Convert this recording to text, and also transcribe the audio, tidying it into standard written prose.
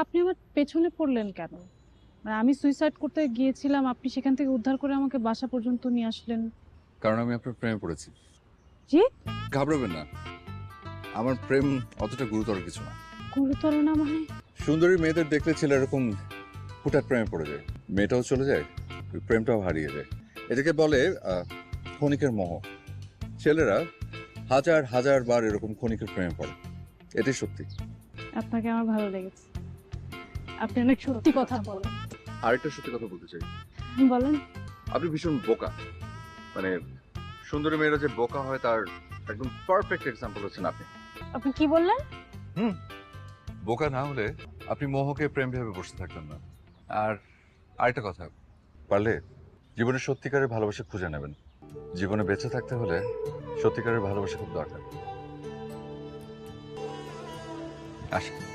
আপনি আমার পেছনে পড়লেন কেন? মানে আমি সুইসাইড করতে গিয়েছিলাম, আপনি সেখান থেকে উদ্ধার করে আমাকে বাসা পর্যন্ত নিয়ে আসলেন। কারণ আমি আপনার প্রেমে পড়েছি। জি? ঘাবড়াবেন না, আমার প্রেম অতটা গুরুতর কিছু না। গুরুতর না মানে? সুন্দরী মেয়েদের দেখলে ছেলে এরকম হুটহাট প্রেমে পড়ে যায়, মেয়েটাও চলে যায়, ওই প্রেমটাও হারিয়ে যায়। এটাকে বলে ক্ষণিকের মোহ। ছেলেরা হাজার হাজার বার এরকম ক্ষণিকের প্রেমে পড়ে, এটাই সত্যি। আপনাকে আমার ভালো লেগেছে। আপনি অনেক সত্যি কথা বলেন। আরেকটা সত্যি কথা বলতে চাই, বলেন। আপনি ভীষণ বোকা। মানে সুন্দরী মেয়েরা যে বোকা হয় তার একদম পারফেক্ট এক্সাম্পল হচ্ছেন আপনি। আপনি কি বললেন? বোকা না হলে আপনি মোহকে প্রেম ভেবে বসে থাকতেন না। আর আরেকটা কথা, পারলে জীবনে সত্যিকারের ভালোবাসা খুঁজে নেবেন। জীবনে বেঁচে থাকতে হলে সত্যিকারের ভালোবাসা খুব দরকার। আসেন।